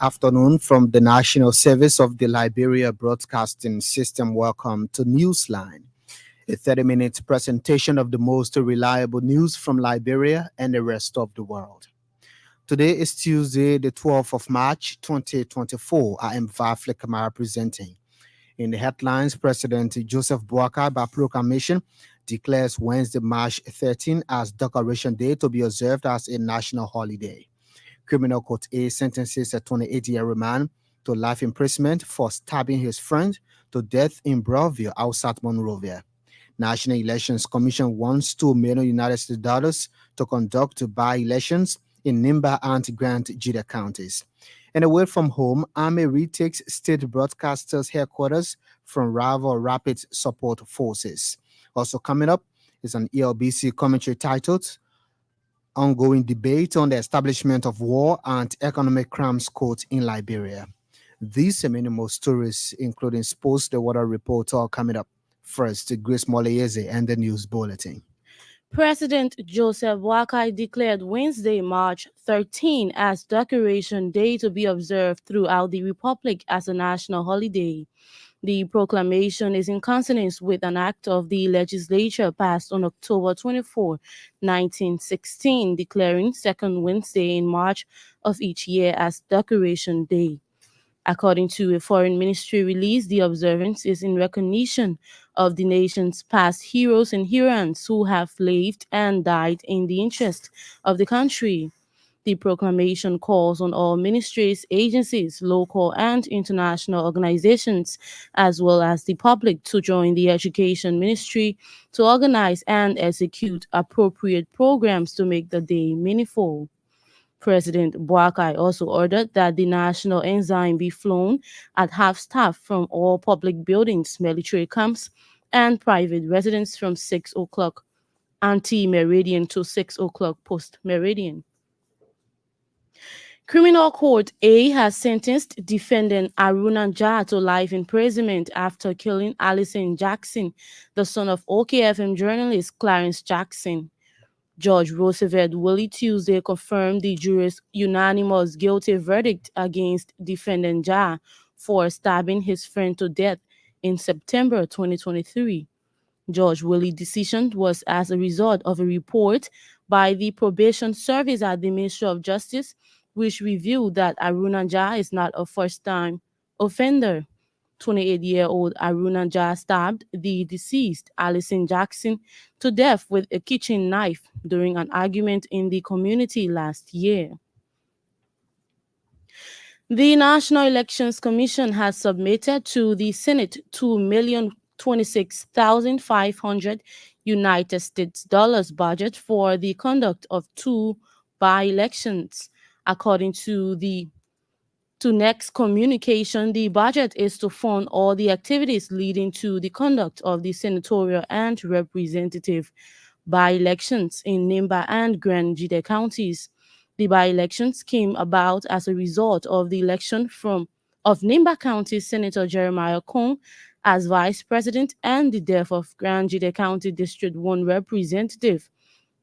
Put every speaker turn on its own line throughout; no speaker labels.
Afternoon from the National Service of the Liberia Broadcasting System. Welcome to Newsline, a 30-minute presentation of the most reliable news from Liberia and the rest of the world. Today is Tuesday, the 12th of March, 2024. I am Vafle Kamara presenting. In the headlines, President Joseph Boakai, by proclamation, declares Wednesday, March 13 as Decoration Day to be observed as a national holiday. Criminal Court A sentences a 28-year-old man to life imprisonment for stabbing his friend to death in Broadview, outside Monrovia. National Elections Commission wants $2 million United States dollars to conduct by-elections in Nimba and Grant Jida counties. And away from home, Army retakes state broadcasters' headquarters from rival Rapid Support Forces. Also coming up is an ELBC commentary titled Ongoing Debate on the Establishment of War and Economic Crimes Court in Liberia. These and many more stories, including sports, the weather report, are coming up. First, Grace Moleyeze and the news bulletin.
President Joseph Boakai declared Wednesday, March 13 as Decoration Day to be observed throughout the Republic as a national holiday. The proclamation is in consonance with an act of the legislature passed on October 24, 1916, declaring second Wednesday in March of each year as Decoration Day. According to a foreign ministry release, the observance is in recognition of the nation's past heroes and heroines who have lived and died in the interest of the country. The proclamation calls on all ministries, agencies, local and international organizations, as well as the public to join the Education Ministry to organize and execute appropriate programs to make the day meaningful. President Boakai also ordered that the national ensign be flown at half-staff from all public buildings, military camps, and private residence from 6 o'clock ante-meridian to 6 o'clock post-meridian. Criminal Court A has sentenced defendant Aruna Jha to life imprisonment after killing Allison Jackson, the son of OKFM journalist Clarence Jackson. Judge Roosevelt Willie Tuesday confirmed the jury's unanimous guilty verdict against defendant Jha for stabbing his friend to death in September 2023. Judge Willie's decision was as a result of a report by the probation service at the Ministry of Justice, which revealed that Aruna Jha is not a first-time offender. 28-year-old Aruna Jha stabbed the deceased, Allison Jackson, to death with a kitchen knife during an argument in the community last year. The National Elections Commission has submitted to the Senate $2,026,500 United States dollars budget for the conduct of 2 by-elections. According to next communication, the budget is to fund all the activities leading to the conduct of the senatorial and representative by-elections in Nimba and Grand Jide counties. The by-elections came about as a result of the election of Nimba County Senator Jeremiah Kong as vice president and the death of Grand Jide County District 1 Representative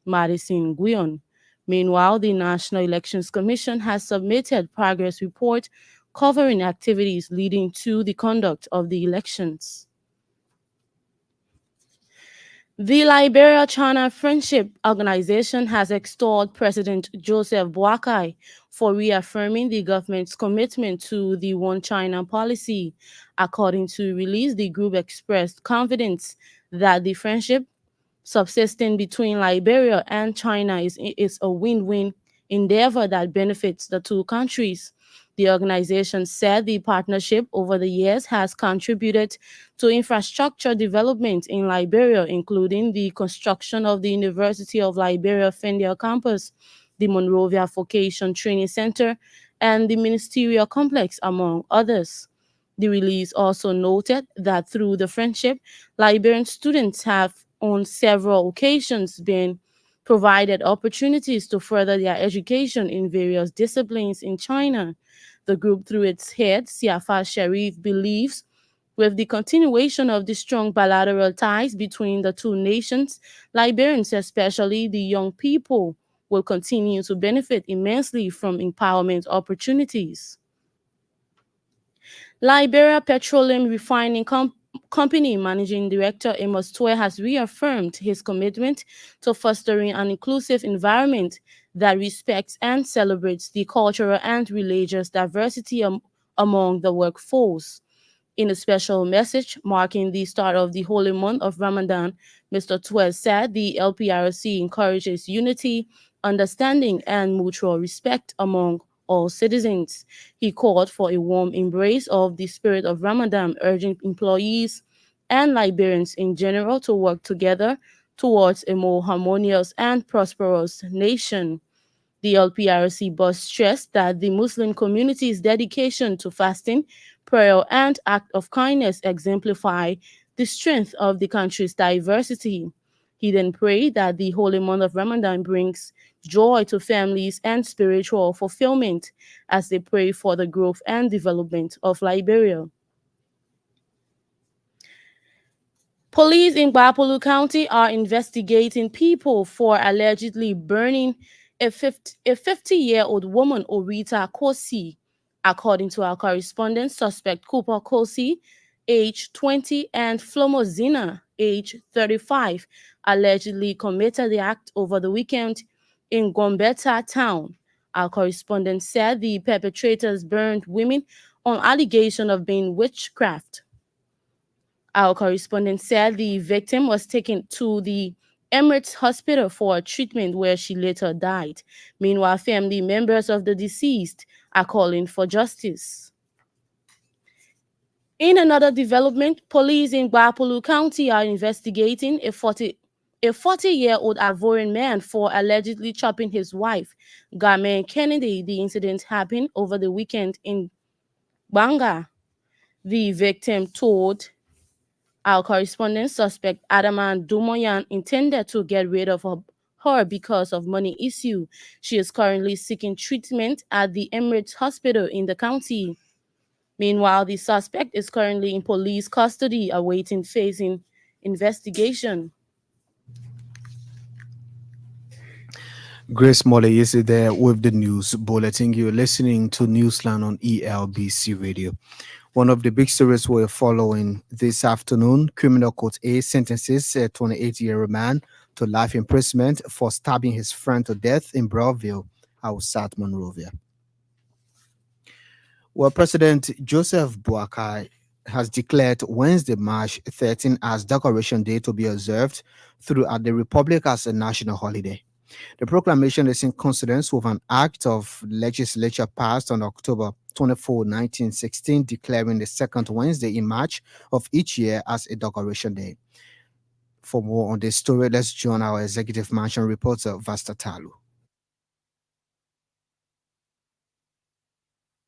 Madison Guion. Meanwhile, the National Elections Commission has submitted progress report covering activities leading to the conduct of the elections. The Liberia-China Friendship Organization has extolled President Joseph Boakai for reaffirming the government's commitment to the One China policy. According to release, the group expressed confidence that the friendship subsisting between Liberia and China is a win-win endeavor that benefits the two countries. The organization said the partnership over the years has contributed to infrastructure development in Liberia, including the construction of the University of Liberia Fendiel campus, the Monrovia Vocation Training Center, and the Ministerial Complex, among others. The release also noted that through the friendship, Liberian students have on several occasions been provided opportunities to further their education in various disciplines in China. The group, through its head, Siafa Sharif, believes with the continuation of the strong bilateral ties between the two nations, Liberians, especially the young people, will continue to benefit immensely from empowerment opportunities. Liberia Petroleum Refining Company Managing Director Amos Twe has reaffirmed his commitment to fostering an inclusive environment that respects and celebrates the cultural and religious diversity among the workforce. In a special message marking the start of the holy month of Ramadan, Mr. Twe said the LPRC encourages unity, understanding, and mutual respect among all citizens. He called for a warm embrace of the spirit of Ramadan, urging employees and Liberians in general to work together towards a more harmonious and prosperous nation. The LPRC boss stressed that the Muslim community's dedication to fasting, prayer, and act of kindness exemplify the strength of the country's diversity. He then prayed that the holy month of Ramadan brings joy to families and spiritual fulfillment as they pray for the growth and development of Liberia. Police in Bapolu County are investigating people for allegedly burning a 50-year-old woman, Orita Kosi. According to our correspondent, suspect Cooper Kosi, age 20, and Flomo Zina, age 35, allegedly committed the act over the weekend in Gombeta town. Our correspondent said the perpetrators burned women on allegation of being witchcraft. Our correspondent said the victim was taken to the Emirates Hospital for treatment where she later died. Meanwhile, family members of the deceased are calling for justice. In another development, police in Bapolu County are investigating a 40-year-old Ivorian man for allegedly chopping his wife, Garmen Kennedy. The incident happened over the weekend in Banga. The victim told our correspondent, suspect Adaman Dumoyan intended to get rid of her because of money issue. She is currently seeking treatment at the Emirates Hospital in the county. Meanwhile, the suspect is currently in police custody awaiting facing investigation.
Grace Molly is there with the news bulletin. You're listening to Newsline on ELBC Radio. One of the big stories we're following this afternoon: Criminal Court A sentences a 28-year-old man to life imprisonment for stabbing his friend to death in Broadville, outside Monrovia. Well, President Joseph Boakai has declared Wednesday, March 13, as Decoration Day to be observed throughout the Republic as a national holiday. The proclamation is in consonance with an act of legislature passed on October 24, 1916, declaring the second Wednesday in March of each year as a Decoration Day. For more on this story, let's join our Executive Mansion reporter, Vasta Talu.